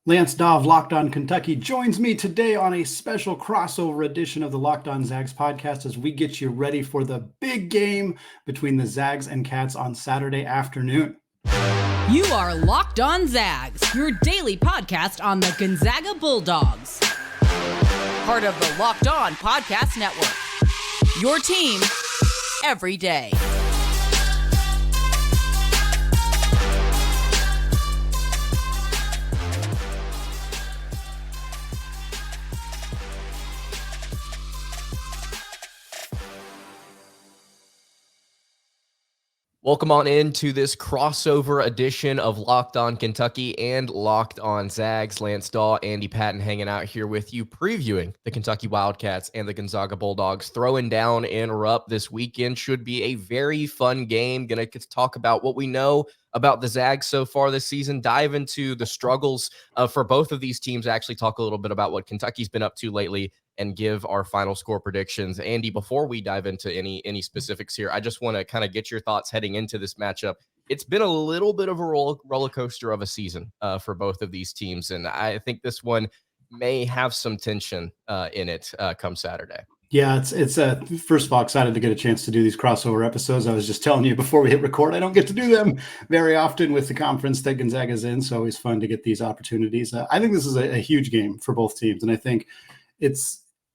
Lance Dawe of Locked On Kentucky joins me today on a special crossover edition of the Locked On Zags podcast as we get you ready for the big game between the Zags and Cats on Saturday afternoon. You are Locked On Zags, your daily podcast on the Gonzaga Bulldogs. Part of the Locked On Podcast Network. Your team every day. Welcome on into this crossover edition of Locked On Kentucky and Locked On Zags. Lance Dawe, Andy Patton hanging out here with you, previewing the Kentucky Wildcats and the Gonzaga Bulldogs. Throwing down in Rupp this weekend should be a very fun game. Going to talk about what we know about the Zags so far this season, dive into the struggles for both of these teams, actually talk a little bit about what Kentucky's been up to lately, and give our final score predictions. Andy, before we dive into any specifics here, I just want to kind of get your thoughts heading into this matchup. It's been a little bit of a roller coaster of a season for both of these teams, and I think this one may have some tension in it come Saturday. Yeah, it's first of all, excited to get a chance to do these crossover episodes. I was just telling you before we hit record, I don't get to do them very often with the conference that Gonzaga's in, so always fun to get these opportunities. I think this is a huge game for both teams, and I think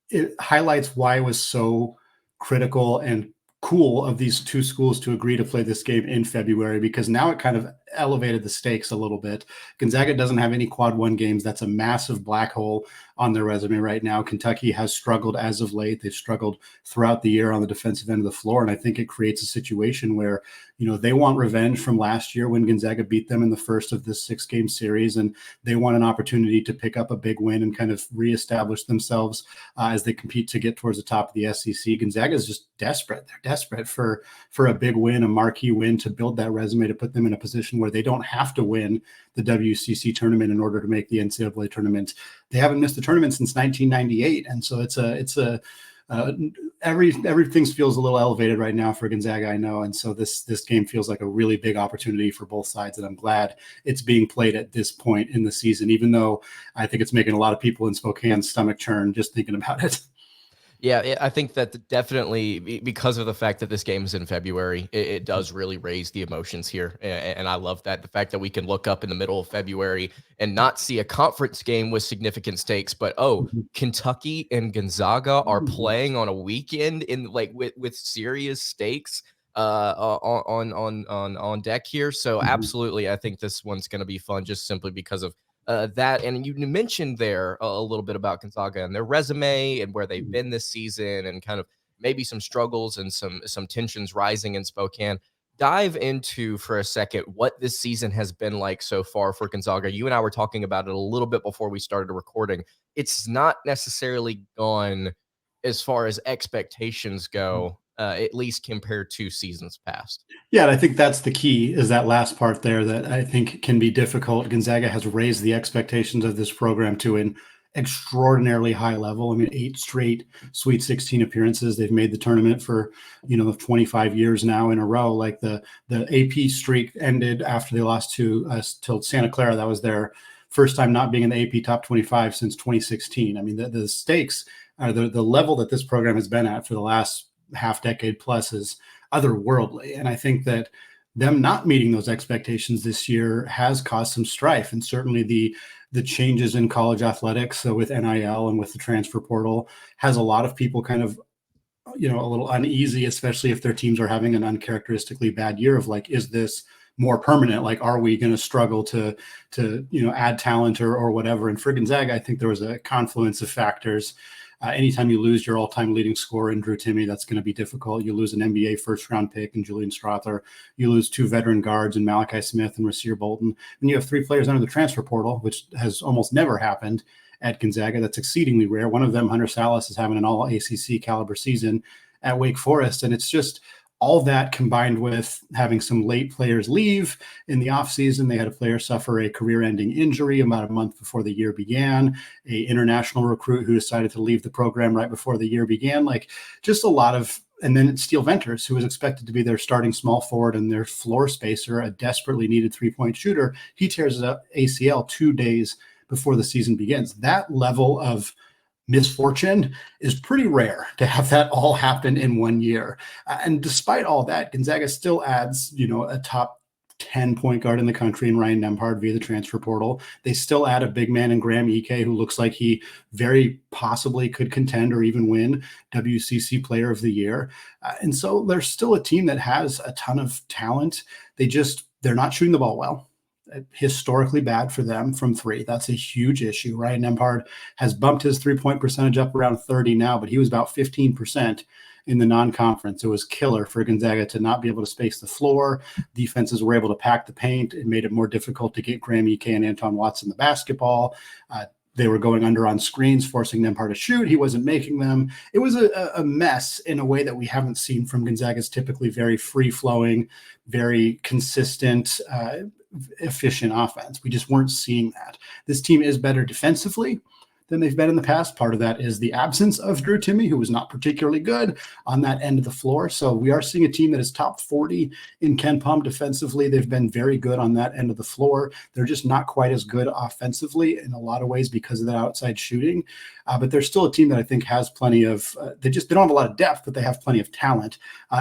it highlights why it was so critical and cool of these two schools to agree to play this game in February, because now it kind of elevated the stakes a little bit. Gonzaga doesn't have any quad one games. That's a massive black hole on their resume right now. Kentucky has struggled as of late. They've struggled throughout the year on the defensive end of the floor. And I think it creates a situation where, they want revenge from last year when Gonzaga beat them in the first of this 6-game series. And they want an opportunity to pick up a big win and kind of reestablish themselves as they compete to get towards the top of the SEC. Gonzaga is just desperate. They're desperate for a big win, a marquee win, to build that resume, to put them in a position where they don't have to win the WCC tournament in order to make the NCAA tournament. They haven't missed the tournament since 1998. And so everything feels a little elevated right now for Gonzaga, I know. And so this game feels like a really big opportunity for both sides. And I'm glad it's being played at this point in the season, even though I think it's making a lot of people in Spokane's stomach churn just thinking about it. Yeah, I think that definitely, because of the fact that this game is in February, it does really raise the emotions here. And I love that. The fact that we can look up in the middle of February and not see a conference game with significant stakes, but, Kentucky and Gonzaga are playing on a weekend with serious stakes on deck here. So absolutely, I think this one's going to be fun just simply because of that. And you mentioned there a little bit about Gonzaga and their resume and where they've been this season, and kind of maybe some struggles and some tensions rising in Spokane. Dive into for a second what this season has been like so far for Gonzaga. You and I were talking about it a little bit before we started recording. It's not necessarily gone as far as expectations go, at least compared to seasons past. Yeah, and I think that's the key, is that last part there that I think can be difficult. Gonzaga has raised the expectations of this program to an extraordinarily high level. I mean, 8 straight Sweet 16 appearances. They've made the tournament for, 25 years now in a row. Like the AP streak ended after they lost to Santa Clara. That was their first time not being in the AP top 25 since 2016. I mean, the stakes are the level that this program has been at for the last half decade plus is otherworldly. And I think that them not meeting those expectations this year has caused some strife. And certainly the changes in college athletics, so with NIL and with the transfer portal, has a lot of people kind of, a little uneasy, especially if their teams are having an uncharacteristically bad year of like, is this more permanent? Like, are we going to struggle to add talent or whatever? And for Gonzaga, I think there was a confluence of factors. Anytime you lose your all-time leading scorer in Drew Timme, that's going to be difficult. You lose an NBA first-round pick in Julian Strawther. You lose 2 veteran guards in Malachi Smith and Rasir Bolton. And you have 3 players under the transfer portal, which has almost never happened at Gonzaga. That's exceedingly rare. One of them, Hunter Salas, is having an all-ACC caliber season at Wake Forest. And it's just all that combined with having some late players leave in the offseason. They had a player suffer a career-ending injury about a month before the year began, a international recruit who decided to leave the program right before the year began. Like, just a lot of, and then Steele Venters, who was expected to be their starting small forward and their floor spacer, a desperately needed 3-point shooter. He tears his ACL 2 days before the season begins. That level of misfortune is pretty rare to have that all happen in 1 year. And despite all that, Gonzaga still adds, a top 10 point guard in the country in Ryan Nembhard via the transfer portal. They still add a big man in Graham Ike, who looks like he very possibly could contend or even win WCC Player of the Year. And so there's still a team that has a ton of talent. They're not shooting the ball well. Historically bad for them from three. That's a huge issue. Ryan Nembhard has bumped his 3-point percentage up around 30 now, but he was about 15% in the non-conference. It was killer for Gonzaga to not be able to space the floor. Defenses were able to pack the paint. It made it more difficult to get Graham Ike and Anton Watson the basketball. They were going under on screens, forcing Nembhard to shoot. He wasn't making them. It was a mess in a way that we haven't seen from Gonzaga's typically very free-flowing, very consistent, efficient offense. We just weren't seeing that. This team is better defensively than they've been in the past. Part of that is the absence of Drew Timme, who was not particularly good on that end of the floor. So we are seeing a team that is top 40 in Ken Pom defensively. They've been very good on that end of the floor. They're just not quite as good offensively in a lot of ways because of that outside shooting. But they're still a team that I think has plenty of, they don't have a lot of depth, but they have plenty of talent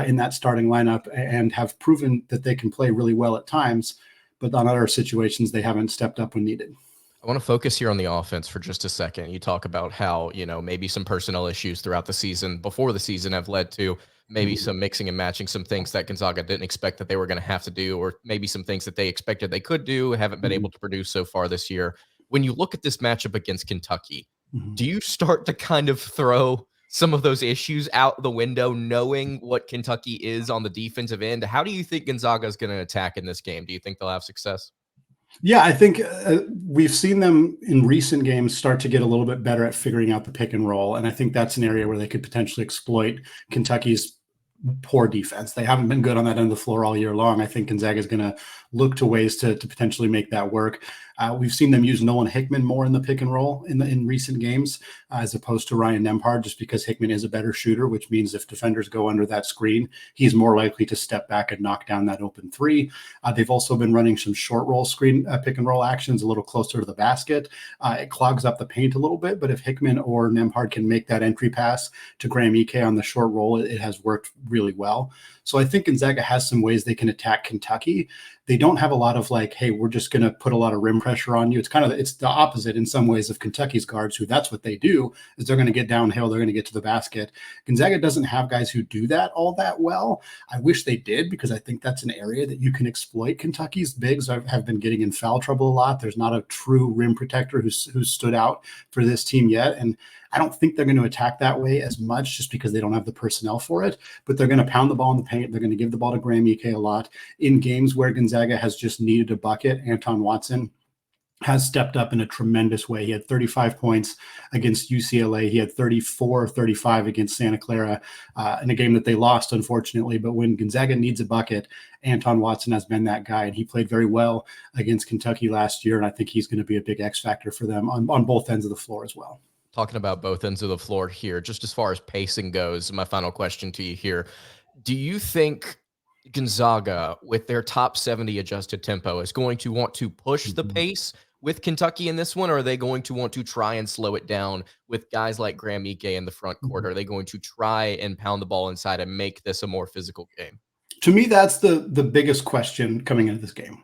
in that starting lineup and have proven that they can play really well at times. But on other situations, they haven't stepped up when needed. I want to focus here on the offense for just a second. You talk about how, maybe some personnel issues throughout the season, before the season, have led to maybe some mixing and matching, some things that Gonzaga didn't expect that they were going to have to do, or maybe some things that they expected they could do, haven't been able to produce so far this year. When you look at this matchup against Kentucky, do you start to kind of throw some of those issues out the window, knowing what Kentucky is on the defensive end? How do you think Gonzaga is going to attack in this game? Do you think they'll have success? Yeah, I think we've seen them in recent games start to get a little bit better at figuring out the pick and roll. And I think that's an area where they could potentially exploit Kentucky's poor defense. They haven't been good on that end of the floor all year long. I think Gonzaga is going to look to ways to potentially make that work. We've seen them use Nolan Hickman more in the pick and roll in recent games, as opposed to Ryan Nembhard, just because Hickman is a better shooter, which means if defenders go under that screen, he's more likely to step back and knock down that open three. They've also been running some short roll screen pick and roll actions a little closer to the basket. It clogs up the paint a little bit, but if Hickman or Nembhard can make that entry pass to Graham Ike on the short roll, it has worked really well. So I think Gonzaga has some ways they can attack Kentucky. They don't have a lot of hey, we're just going to put a lot of rim pressure on you. It's the opposite in some ways of Kentucky's guards, who that's what they do, is they're going to get downhill. They're going to get to the basket. Gonzaga doesn't have guys who do that all that well. I wish they did, because I think that's an area that you can exploit. Kentucky's bigs have been getting in foul trouble a lot. There's not a true rim protector who's stood out for this team yet. And I don't think they're going to attack that way as much, just because they don't have the personnel for it, but they're going to pound the ball in the paint. They're going to give the ball to Graham Ike a lot. In games where Gonzaga has just needed a bucket, Anton Watson has stepped up in a tremendous way. He had 35 points against UCLA. He had 34, 35 against Santa Clara in a game that they lost, unfortunately. But when Gonzaga needs a bucket, Anton Watson has been that guy, and he played very well against Kentucky last year. And I think he's going to be a big X factor for them on both ends of the floor as well. Talking about both ends of the floor here, just as far as pacing goes, my final question to you here. Do you think Gonzaga, with their top 70 adjusted tempo, is going to want to push the pace with Kentucky in this one, or are they going to want to try and slow it down with guys like Graham Ike in the front court? Are they going to try and pound the ball inside and make this a more physical game? To me, that's the biggest question coming into this game.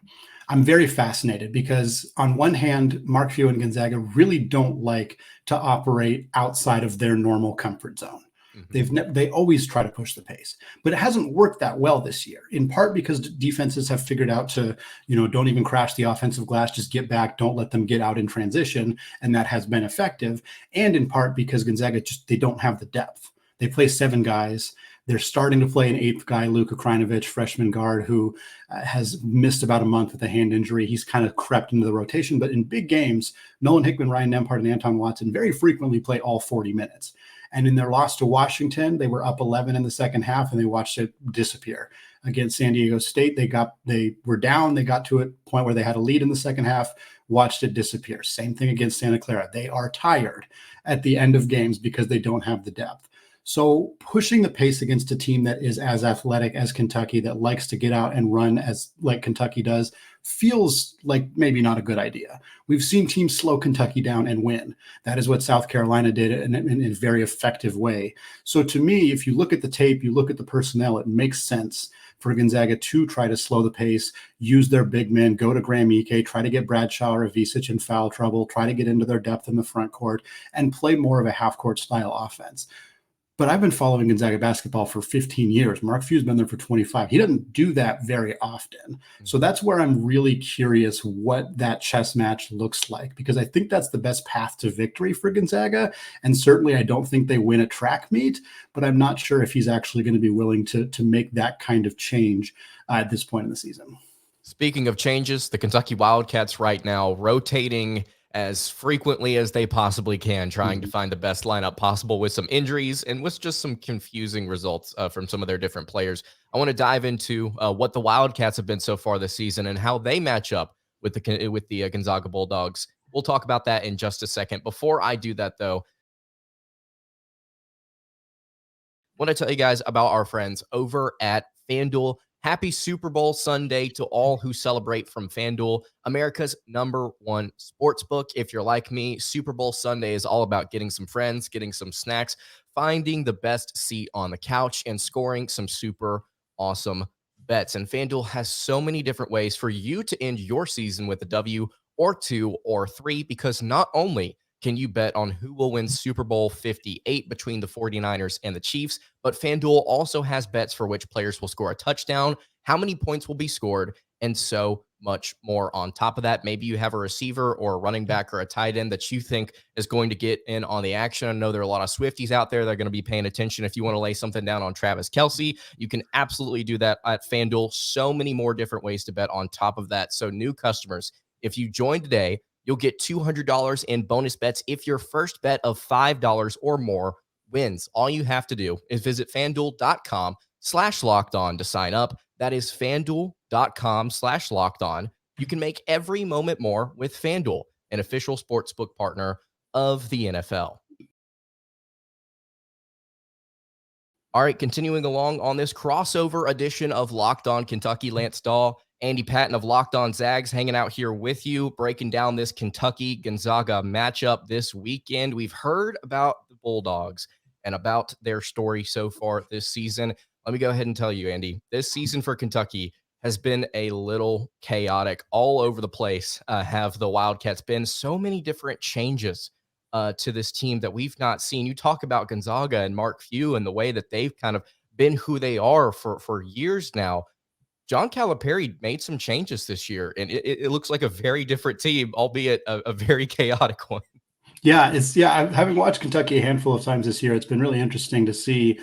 I'm very fascinated because on one hand, Mark Few and Gonzaga really don't like to operate outside of their normal comfort zone. They always try to push the pace, but it hasn't worked that well this year, in part because defenses have figured out to, don't even crash the offensive glass, just get back, don't let them get out in transition. And that has been effective. And in part because Gonzaga they don't have the depth. They play 7 guys. They're starting to play an 8th guy, Luka Krajinovic, freshman guard, who has missed about a month with a hand injury. He's kind of crept into the rotation, but in big games, Nolan Hickman, Ryan Nembhard, and Anton Watson very frequently play all 40 minutes. And in their loss to Washington, they were up 11 in the second half, and they watched it disappear. Against San Diego State, they were down. They got to a point where they had a lead in the second half, watched it disappear. Same thing against Santa Clara. They are tired at the end of games because they don't have the depth. So pushing the pace against a team that is as athletic as Kentucky, that likes to get out and run like Kentucky does, feels like maybe not a good idea. We've seen teams slow Kentucky down and win. That is what South Carolina did in a very effective way. So to me, if you look at the tape, you look at the personnel, it makes sense for Gonzaga to try to slow the pace, use their big men, go to Graham Ike, try to get Bradshaw or Avicic in foul trouble, try to get into their depth in the front court, and play more of a half-court style offense. But I've been following Gonzaga basketball for 15 years. Mark Few's been there for 25. He doesn't do that very often. So that's where I'm really curious what that chess match looks like, because I think that's the best path to victory for Gonzaga. And certainly I don't think they win a track meet, but I'm not sure if he's actually going to be willing to make that kind of change at this point in the season. Speaking of changes, the Kentucky Wildcats right now rotating as frequently as they possibly can, trying to find the best lineup possible with some injuries and with just some confusing results from some of their different players. I want to dive into what the Wildcats have been so far this season and how they match up with the Gonzaga Bulldogs. We'll talk about that in just a second. Before I do that, though, I want to tell you guys about our friends over at FanDuel. Happy Super Bowl Sunday to all who celebrate from FanDuel, America's #1 sportsbook. If you're like me, Super Bowl Sunday is all about getting some friends, getting some snacks, finding the best seat on the couch, and scoring some super awesome bets. And FanDuel has so many different ways for you to end your season with a W or 2 or 3, because not only can you bet on who will win Super Bowl 58 between the 49ers and the Chiefs, but FanDuel also has bets for which players will score a touchdown, how many points will be scored, and so much more. On top of that, maybe you have a receiver or a running back or a tight end that you think is going to get in on the action. I know there are a lot of Swifties out there that are going to be paying attention. If you want to lay something down on Travis Kelce, you can absolutely do that at FanDuel. So many more different ways to bet on top of that. So new customers, if you join today, you'll get $200 in bonus bets if your first bet of $5 or more wins. All you have to do is visit FanDuel.com/lockedon to sign up. That is FanDuel.com/lockedon. You can make every moment more with FanDuel, an official sportsbook partner of the NFL. All right, continuing along on this crossover edition of Locked On Kentucky, Lance Dawe, Andy Patton of Locked On Zags hanging out here with you, breaking down this Kentucky-Gonzaga matchup this weekend. We've heard about the Bulldogs and about their story so far this season. Let me go ahead and tell you, Andy, this season for Kentucky has been a little chaotic. All over the place have the Wildcats been. So many different changes to this team that we've not seen. You talk about Gonzaga and Mark Few and the way that they've kind of been who they are for years now. John Calipari made some changes this year, and it looks like a very different team, albeit a very chaotic one. Yeah, having watched Kentucky a handful of times this year, it's been really interesting to see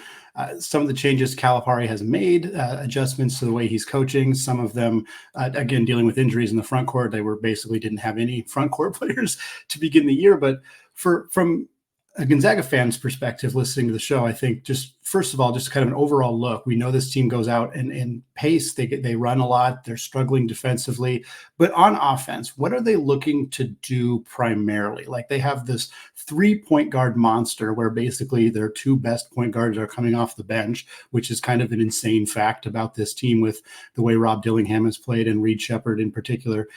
some of the changes Calipari has made, adjustments to the way he's coaching. Some of them, again, dealing with injuries in the front court. They basically didn't have any front court players to begin the year. But from a Gonzaga fan's perspective, listening to the show, I think just first of all, just kind of an overall look. We know this team goes out and pace. They run a lot. They're struggling defensively, but on offense, what are they looking to do primarily? Like they have this 3-point guard monster where basically their 2 best point guards are coming off the bench, which is kind of an insane fact about this team with the way Rob Dillingham has played and Reed Shepherd in particular.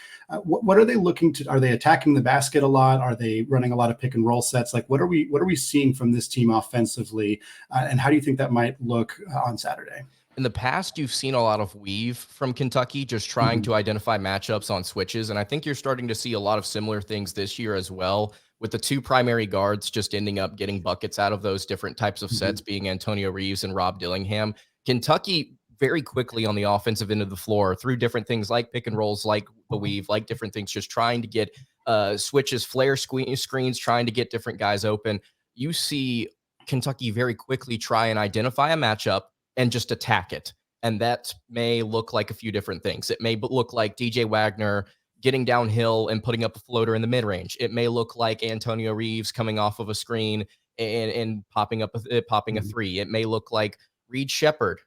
What are they looking to? Are they attacking the basket a lot? Are they running a lot of pick and roll sets? Like what are we seeing from this team offensively? And how do you think that might look on Saturday? In the past, you've seen a lot of weave from Kentucky, just trying to identify matchups on switches. And I think you're starting to see a lot of similar things this year as well, with the 2 primary guards just ending up getting buckets out of those different types of sets, being Antonio Reeves and Rob Dillingham. Kentucky very quickly on the offensive end of the floor through different things like pick and rolls, like the weave, like different things, just trying to get switches, flare screens, trying to get different guys open. You see Kentucky very quickly try and identify a matchup and just attack it. And that may look like a few different things. It may look like DJ Wagner getting downhill and putting up a floater in the mid-range. It may look like Antonio Reeves coming off of a screen and popping a 3. It may look like Reed Shepherd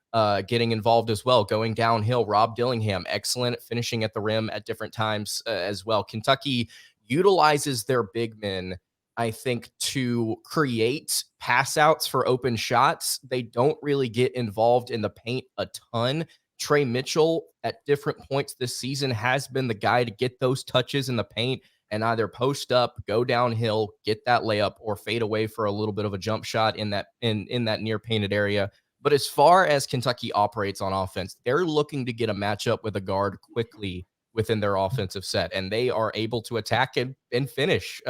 getting involved as well, going downhill. Rob Dillingham, excellent finishing at the rim at different times as well. Kentucky utilizes their big men, I think, to create pass outs for open shots. They don't really get involved in the paint a ton. Trey Mitchell at different points this season has been the guy to get those touches in the paint and either post up, go downhill, get that layup, or fade away for a little bit of a jump shot in that near painted area. But as far as Kentucky operates on offense, they're looking to get a matchup with a guard quickly within their offensive set, and they are able to attack and finish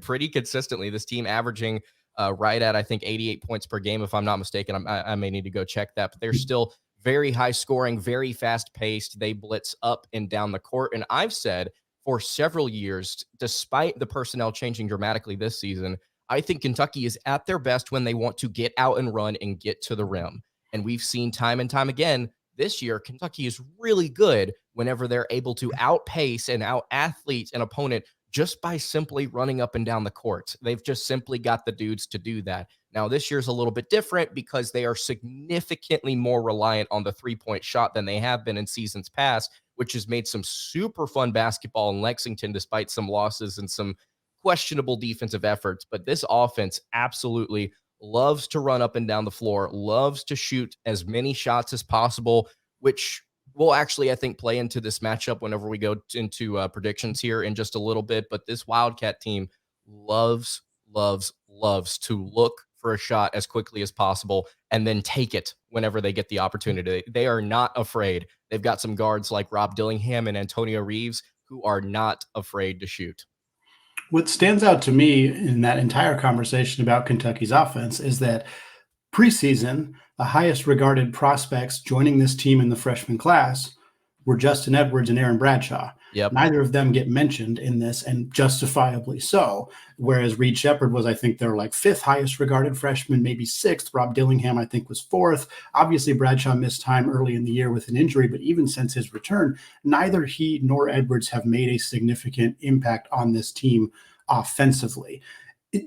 pretty consistently. This team averaging right at, I think, 88 points per game, if I'm not mistaken. I may need to go check that, but they're still very high scoring, very fast paced. They blitz up and down the court. And I've said for several years, despite the personnel changing dramatically this season, I think Kentucky is at their best when they want to get out and run and get to the rim. And we've seen time and time again this year, Kentucky is really good whenever they're able to outpace and out-athlete an opponent just by simply running up and down the court. They've just simply got the dudes to do that. Now, this year's a little bit different because they are significantly more reliant on the three-point shot than they have been in seasons past, which has made some super fun basketball in Lexington despite some losses and some questionable defensive efforts. But this offense absolutely loves to run up and down the floor, loves to shoot as many shots as possible, which will actually, I think, play into this matchup whenever we go into predictions here in just a little bit. But this Wildcat team loves to look for a shot as quickly as possible and then take it whenever they get the opportunity. They are not afraid. They've got some guards like Rob Dillingham and Antonio Reeves who are not afraid to shoot. What stands out to me in that entire conversation about Kentucky's offense is that preseason, the highest regarded prospects joining this team in the freshman class were Justin Edwards and Aaron Bradshaw. Yep. Neither of them get mentioned in this, and justifiably so. Whereas Reed Shepherd was, I think, their fifth highest regarded freshman, maybe sixth. Rob Dillingham, I think, was fourth. Obviously, Bradshaw missed time early in the year with an injury, but even since his return, neither he nor Edwards have made a significant impact on this team offensively.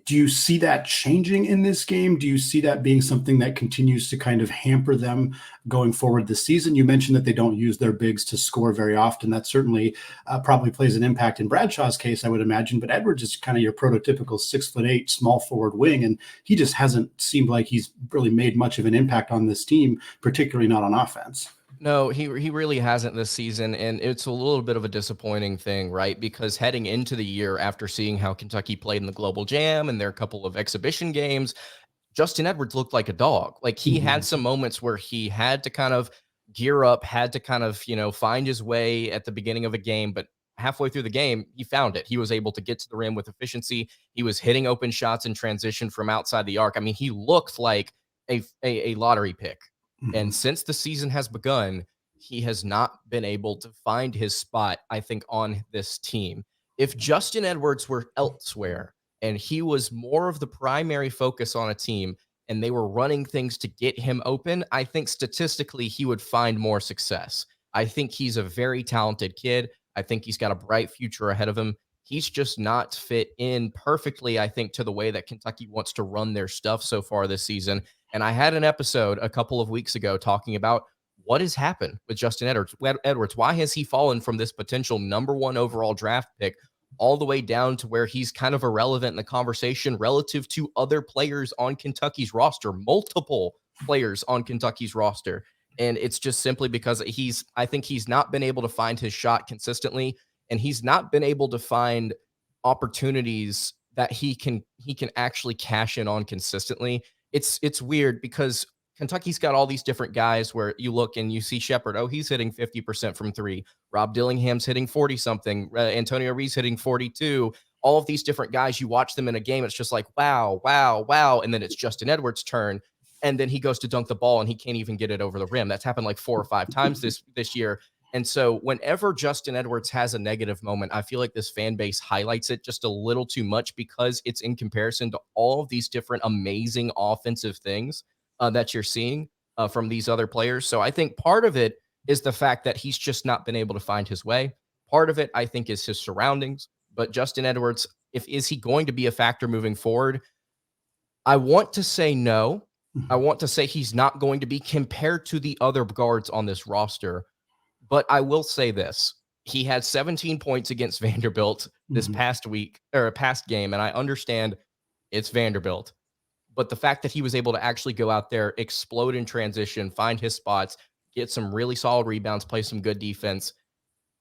Do you see that changing in this game? Do you see that being something that continues to kind of hamper them going forward this season? You mentioned that they don't use their bigs to score very often. That certainly probably plays an impact in Bradshaw's case, I would imagine. But Edwards is kind of your prototypical 6'8" small forward wing, and he just hasn't seemed like he's really made much of an impact on this team, particularly not on offense. No, he really hasn't this season, and it's a little bit of a disappointing thing, right? Because heading into the year, after seeing how Kentucky played in the Global Jam and their couple of exhibition games, Justin Edwards looked like a dog. Like he had some moments where he had to kind of gear up, had to kind of, find his way at the beginning of a game, but halfway through the game, he found it. He was able to get to the rim with efficiency. He was hitting open shots in transition from outside the arc. I mean, he looked like a lottery pick. And since the season has begun, he has not been able to find his spot, I think, on this team. If Justin Edwards were elsewhere and he was more of the primary focus on a team and they were running things to get him open, I think statistically he would find more success. I think he's a very talented kid. I think he's got a bright future ahead of him. He's just not fit in perfectly, I think, to the way that Kentucky wants to run their stuff so far this season. And I had an episode a couple of weeks ago talking about what has happened with Justin Edwards. Why has he fallen from this potential number one overall draft pick all the way down to where he's kind of irrelevant in the conversation relative to other players on Kentucky's roster, multiple players on Kentucky's roster? And it's just simply because I think he's not been able to find his shot consistently, and he's not been able to find opportunities that he can actually cash in on consistently. It's weird because Kentucky's got all these different guys where you look and you see Shepherd. Oh, he's hitting 50% from three. Rob Dillingham's hitting 40-something. Antonio Reeves hitting 42. All of these different guys, you watch them in a game, it's just like, wow. And then it's Justin Edwards' turn. And then he goes to dunk the ball and he can't even get it over the rim. That's happened like 4 or 5 times this year. And so whenever Justin Edwards has a negative moment, I feel like this fan base highlights it just a little too much because it's in comparison to all of these different amazing offensive things that you're seeing from these other players. So I think part of it is the fact that he's just not been able to find his way. Part of it, I think, is his surroundings. But Justin Edwards, is he going to be a factor moving forward? I want to say no. I want to say he's not going to be compared to the other guards on this roster. But I will say this. He had 17 points against Vanderbilt this past game, and I understand it's Vanderbilt. But the fact that he was able to actually go out there, explode in transition, find his spots, get some really solid rebounds, play some good defense.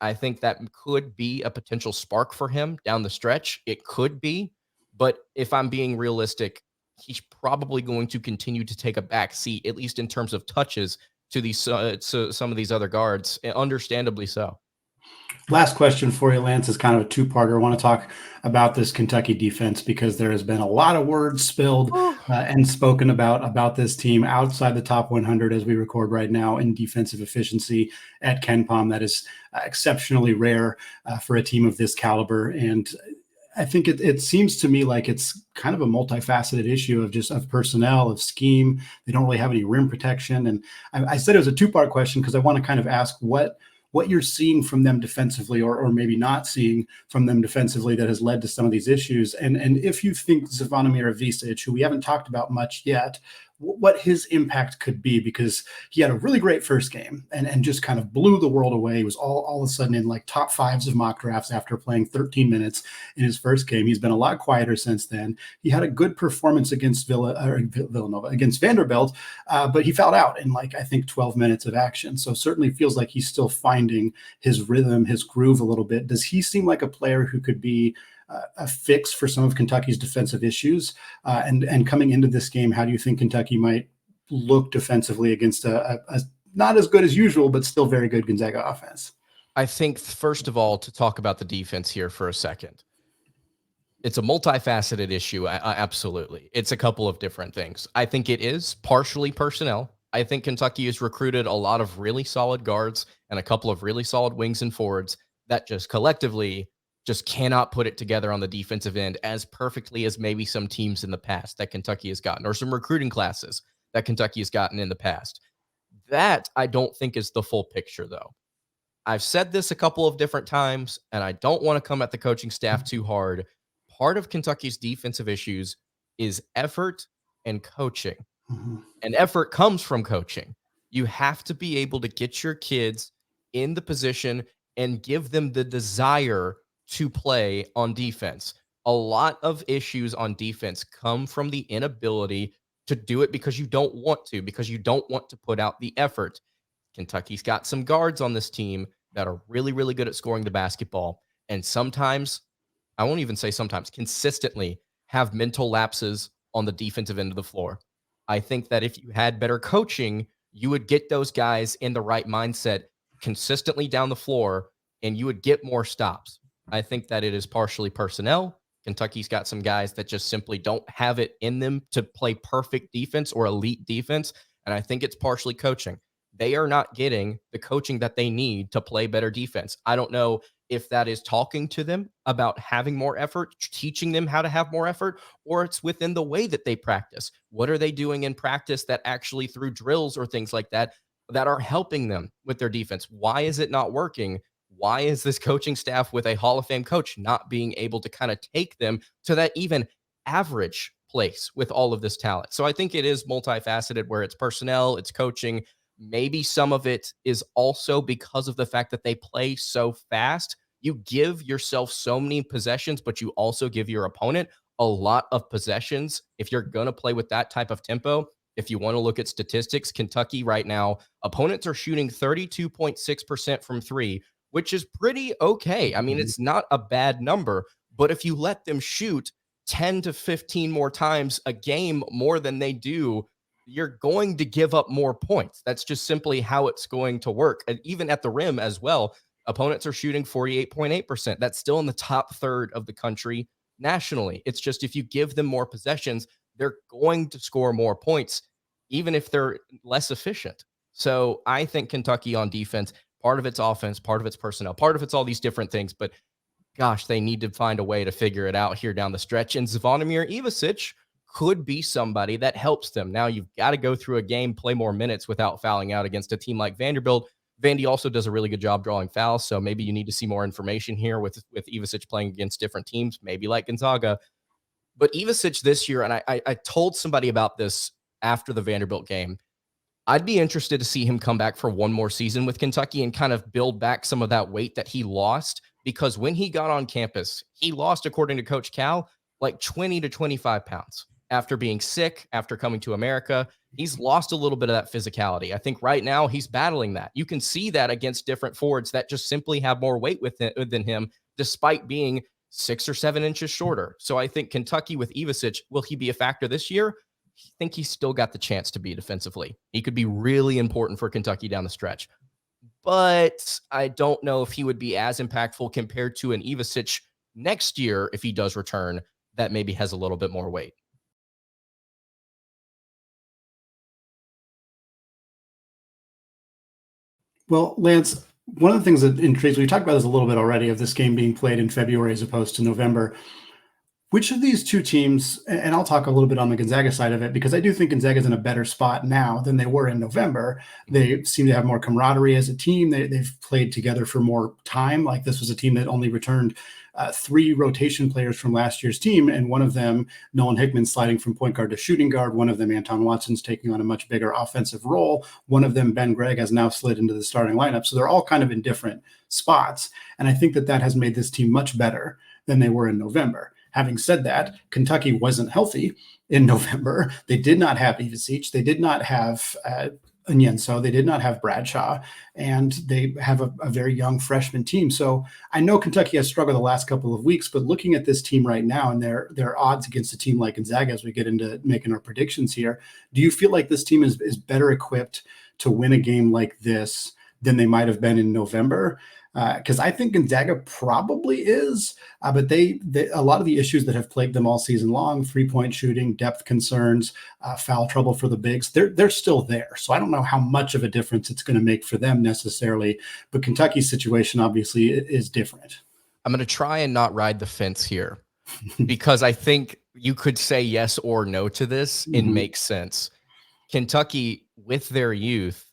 I think that could be a potential spark for him down the stretch. It could be, but if I'm being realistic, he's probably going to continue to take a back seat, at least in terms of touches, to these to some of these other guards, and understandably so. Last question for you, Lance, is kind of a two-parter. I want to talk about this Kentucky defense because there has been a lot of words spilled and spoken about this team outside the top 100 as we record right now in defensive efficiency at KenPom. That is exceptionally rare for a team of this caliber. And I think it seems to me like it's kind of a multifaceted issue of personnel, of scheme. They don't really have any rim protection. And I said it was a two-part question because I want to kind of ask what you're seeing from them defensively or maybe not seeing from them defensively that has led to some of these issues. And if you think Zvonimir Ivisic, who we haven't talked about much yet, what his impact could be, because he had a really great first game and just kind of blew the world away. He was all of a sudden in like top fives of mock drafts after playing 13 minutes in his first game. He's been a lot quieter since then. He had a good performance against Villanova, against Vanderbilt, but he fouled out in I think 12 minutes of action. So certainly feels like he's still finding his rhythm, his groove a little bit. Does he seem like a player who could be a fix for some of Kentucky's defensive issues? And coming into this game, how do you think Kentucky might look defensively against a not as good as usual, but still very good Gonzaga offense? I think, first of all, to talk about the defense here for a second, it's a multifaceted issue. Absolutely. It's a couple of different things. I think it is partially personnel. I think Kentucky has recruited a lot of really solid guards and a couple of really solid wings and forwards that just collectively just cannot put it together on the defensive end as perfectly as maybe some teams in the past that Kentucky has gotten, or some recruiting classes that Kentucky has gotten in the past. That I don't think is the full picture, though. I've said this a couple of different times, and I don't want to come at the coaching staff too hard. Part of Kentucky's defensive issues is effort and coaching. Mm-hmm. And effort comes from coaching. You have to be able to get your kids in the position and give them the desire to play on defense. A lot of issues on defense come from the inability to do it because you don't want to, because you don't want to put out the effort. Kentucky's got some guards on this team that are really, really good at scoring the basketball. And sometimes, I won't even say sometimes, consistently have mental lapses on the defensive end of the floor. I think that if you had better coaching, you would get those guys in the right mindset consistently down the floor, and you would get more stops. I think that it is partially personnel. Kentucky's got some guys that just simply don't have it in them to play perfect defense or elite defense. And I think it's partially coaching. They are not getting the coaching that they need to play better defense. I don't know if that is talking to them about having more effort, teaching them how to have more effort, or it's within the way that they practice. What are they doing in practice that actually through drills or things like that are helping them with their defense? Why is it not working? Why is this coaching staff with a Hall of Fame coach not being able to kind of take them to that even average place with all of this talent? So I think it is multifaceted, where it's personnel, it's coaching. Maybe some of it is also because of the fact that they play so fast. You give yourself so many possessions, but you also give your opponent a lot of possessions. If you're going to play with that type of tempo, if you want to look at statistics, Kentucky right now, opponents are shooting 32.6% from three, which is pretty okay. I mean, it's not a bad number, but if you let them shoot 10 to 15 more times a game more than they do, you're going to give up more points. That's just simply how it's going to work. And even at the rim as well, opponents are shooting 48.8%. That's still in the top third of the country nationally. It's just if you give them more possessions, they're going to score more points, even if they're less efficient. So I think Kentucky on defense, part of it's offense, part of it's personnel, part of it's all these different things. But gosh, they need to find a way to figure it out here down the stretch. And Zvonimir Ivisic could be somebody that helps them. Now you've got to go through a game, play more minutes without fouling out against a team like Vanderbilt. Vandy also does a really good job drawing fouls, so maybe you need to see more information here with Ivisic playing against different teams, maybe like Gonzaga. But Ivisic this year, and I told somebody about this after the Vanderbilt game, I'd be interested to see him come back for one more season with Kentucky and kind of build back some of that weight that he lost, because when he got on campus, he lost, according to Coach Cal, like 20 to 25 pounds. After being sick, after coming to America, he's lost a little bit of that physicality. I think right now he's battling that. You can see that against different forwards that just simply have more weight than him, despite being 6 or 7 inches shorter. So I think Kentucky with Ivisic, will he be a factor this year? I think he's still got the chance to be defensively. He could be really important for Kentucky down the stretch. But I don't know if he would be as impactful compared to an Ivisic next year if he does return, that maybe has a little bit more weight. Well, Lance, one of the things that intrigues, we talked about this a little bit already, of this game being played in February as opposed to November. Which of these two teams, and I'll talk a little bit on the Gonzaga side of it, because I do think Gonzaga is in a better spot now than they were in November. They seem to have more camaraderie as a team. They've played together for more time. Like, this was a team that only returned 3 rotation players from last year's team, and one of them, Nolan Hickman, sliding from point guard to shooting guard. One of them, Anton Watson's taking on a much bigger offensive role. One of them, Ben Gregg, has now slid into the starting lineup. So they're all kind of in different spots. And I think that has made this team much better than they were in November. Having said that, Kentucky wasn't healthy in November. They did not have Ivisic. They did not have Onyenso. They did not have Bradshaw. And they have a very young freshman team. So I know Kentucky has struggled the last couple of weeks, but looking at this team right now and their odds against a team like Gonzaga as we get into making our predictions here, do you feel like this team is better equipped to win a game like this than they might have been in November? Because I think Gonzaga probably is, but they a lot of the issues that have plagued them all season long, 3-point shooting, depth concerns, foul trouble for the bigs, they're still there. So I don't know how much of a difference it's going to make for them necessarily, but Kentucky's situation obviously is different. I'm going to try and not ride the fence here because I think you could say yes or no to this and make sense. Kentucky, with their youth,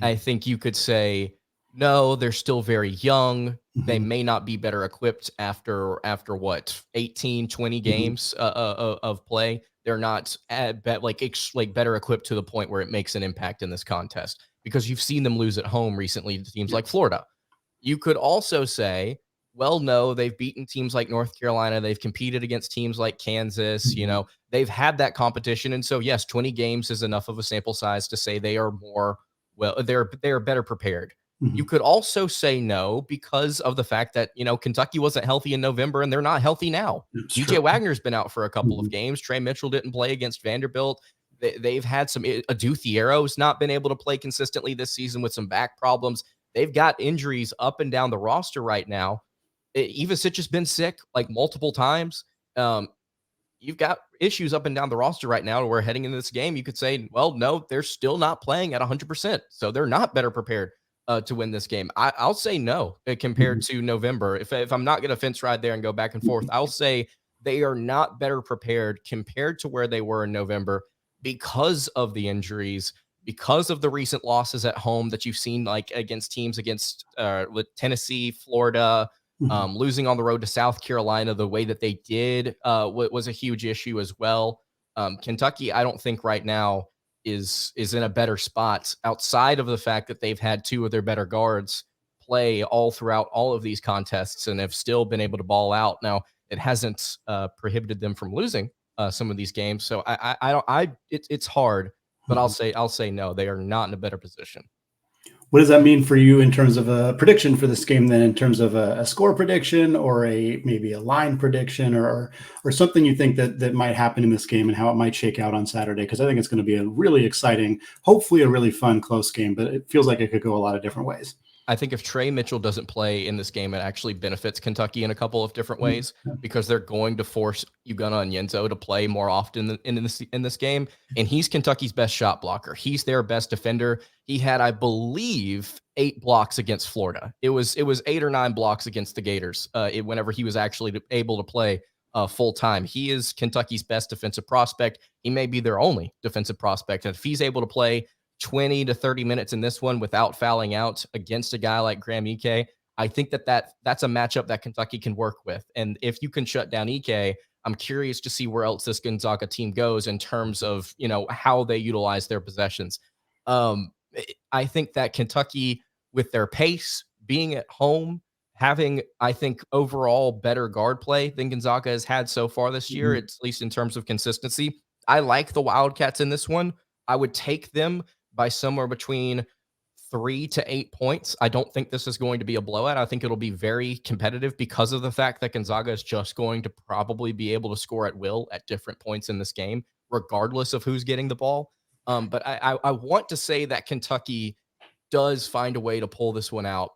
I think you could say, no, they're still very young. They may not be better equipped after what, 18, 20 games of play. They're not better equipped to the point where it makes an impact in this contest, because you've seen them lose at home recently to teams like Florida. You could also say, well, no, they've beaten teams like North Carolina. They've competed against teams like Kansas. They've had that competition. And so, yes, 20 games is enough of a sample size to say they are they're better prepared. You could also say no because of the fact that, Kentucky wasn't healthy in November and they're not healthy now. DJ Wagner's been out for a couple of games. Trey Mitchell didn't play against Vanderbilt. They've had some, Adu Thiero's not been able to play consistently this season with some back problems. They've got injuries up and down the roster right now. Ivisic has been sick like multiple times. You've got issues up and down the roster right now where heading into this game, you could say, well, no, they're still not playing at 100%. So they're not better prepared to win this game. I'll say no compared to November. If I'm not going to fence ride there and go back and forth, I'll say they are not better prepared compared to where they were in November because of the injuries, because of the recent losses at home that you've seen, like against teams with Tennessee, Florida, losing on the road to South Carolina the way that they did was a huge issue as well. Kentucky, I don't think right now is in a better spot outside of the fact that they've had 2 of their better guards play all throughout all of these contests and have still been able to ball out. Now, it hasn't prohibited them from losing some of these games. So it's hard, but I'll say no, they are not in a better position. What does that mean for you in terms of a prediction for this game then, in terms of a score prediction or maybe a line prediction or something you think that might happen in this game and how it might shake out on Saturday? Because I think it's going to be a really exciting, hopefully a really fun, close game, but it feels like it could go a lot of different ways. I think if Trey Mitchell doesn't play in this game, it actually benefits Kentucky in a couple of different ways because they're going to force Ugonna Onyenso to play more often in this game. And he's Kentucky's best shot blocker. He's their best defender. He had, I believe, 8 blocks against Florida. It was 8 or 9 blocks against the Gators whenever he was actually able to play full time. He is Kentucky's best defensive prospect. He may be their only defensive prospect. And if he's able to play 20 to 30 minutes in this one without fouling out against a guy like Graham Ike, I think that's a matchup that Kentucky can work with. And if you can shut down Ike, I'm curious to see where else this Gonzaga team goes in terms of, how they utilize their possessions. I think that Kentucky, with their pace, being at home, having, I think, overall better guard play than Gonzaga has had so far this year, at least in terms of consistency. I like the Wildcats in this one. I would take them by somewhere between 3 to 8 points. I don't think this is going to be a blowout. I think it'll be very competitive because of the fact that Gonzaga is just going to probably be able to score at will at different points in this game, regardless of who's getting the ball. But I want to say that Kentucky does find a way to pull this one out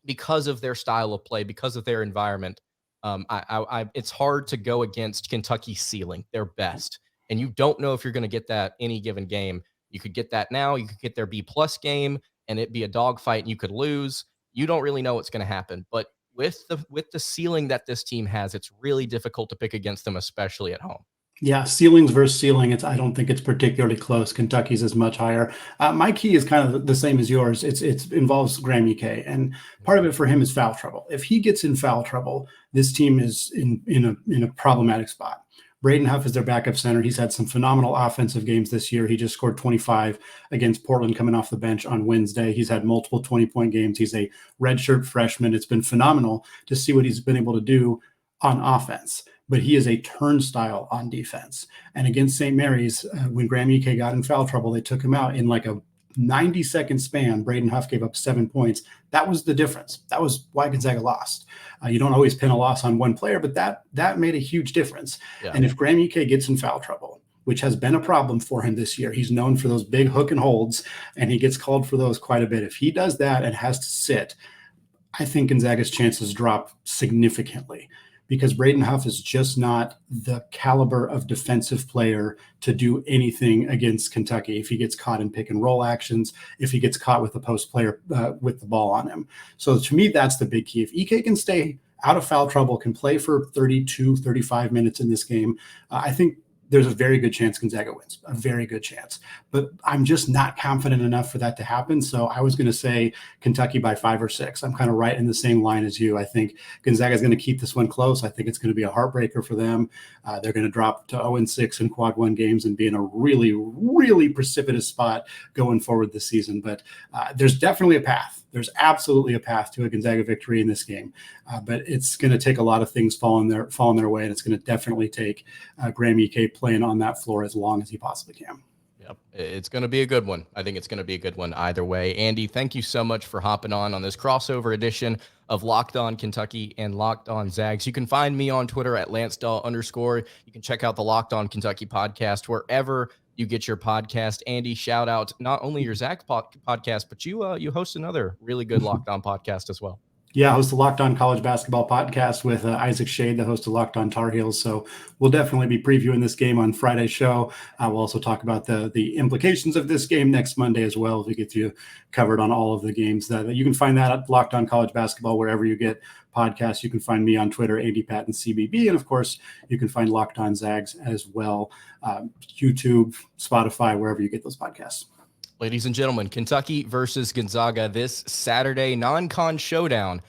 because of their style of play, because of their environment. It's hard to go against Kentucky's ceiling, their best, and you don't know if you're going to get that any given game. You could get that now. You could get their B+ game, and it be a dogfight, and you could lose. You don't really know what's going to happen. But with the ceiling that this team has, it's really difficult to pick against them, especially at home. Yeah, ceilings versus ceiling. I don't think it's particularly close. Kentucky's is much higher. My key is kind of the same as yours. It involves Graham Ike, and part of it for him is foul trouble. If he gets in foul trouble, this team is in a problematic spot. Braden Huff is their backup center. He's had some phenomenal offensive games this year. He just scored 25 against Portland coming off the bench on Wednesday. He's had multiple 20-point games. He's a redshirt freshman. It's been phenomenal to see what he's been able to do on offense. But he is a turnstile on defense. And against St. Mary's, when Graham Ike got in foul trouble, they took him out in like a 90-second span. Braden Huff gave up 7 points. That was the difference. That was why Gonzaga lost. You don't always pin a loss on one player, but that made a huge difference. Yeah. And if Graham Ike gets in foul trouble, which has been a problem for him this year, he's known for those big hook and holds, and he gets called for those quite a bit. If he does that and has to sit, I think Gonzaga's chances drop significantly, because Braden Huff is just not the caliber of defensive player to do anything against Kentucky if he gets caught in pick and roll actions, if he gets caught with a post player with the ball on him. So to me, that's the big key. If Ike can stay out of foul trouble, can play for 32, 35 minutes in this game, I think there's a very good chance Gonzaga wins, a very good chance. But I'm just not confident enough for that to happen. So I was going to say Kentucky by 5 or 6. I'm kind of right in the same line as you. I think Gonzaga is going to keep this one close. I think it's going to be a heartbreaker for them. They're going to drop to 0-6 in quad 1 games and be in a really, really precipitous spot going forward this season. But there's definitely a path. There's absolutely a path to a Gonzaga victory in this game. But it's going to take a lot of things falling their way, and it's going to definitely take Graham Ike playing on that floor as long as he possibly can. Yep, it's going to be a good one. I think it's going to be a good one either way. Andy, thank you so much for hopping on this crossover edition of Locked On Kentucky and Locked On Zags. You can find me on Twitter at @LanceDawe_. You can check out the Locked On Kentucky podcast wherever you get your podcast. Andy, shout out not only your Zags podcast, but you host another really good Locked On podcast as well. Yeah, I host the Locked On College Basketball podcast with Isaac Shade, the host of Locked On Tar Heels. So we'll definitely be previewing this game on Friday's show. We'll also talk about the implications of this game next Monday as well, as we get you covered on all of the games. You can find that at Locked On College Basketball wherever you get podcasts. You can find me on Twitter, Andy Patton CBB, and of course, you can find Locked On Zags as well, YouTube, Spotify, wherever you get those podcasts. Ladies and gentlemen, Kentucky versus Gonzaga this Saturday, non-con showdown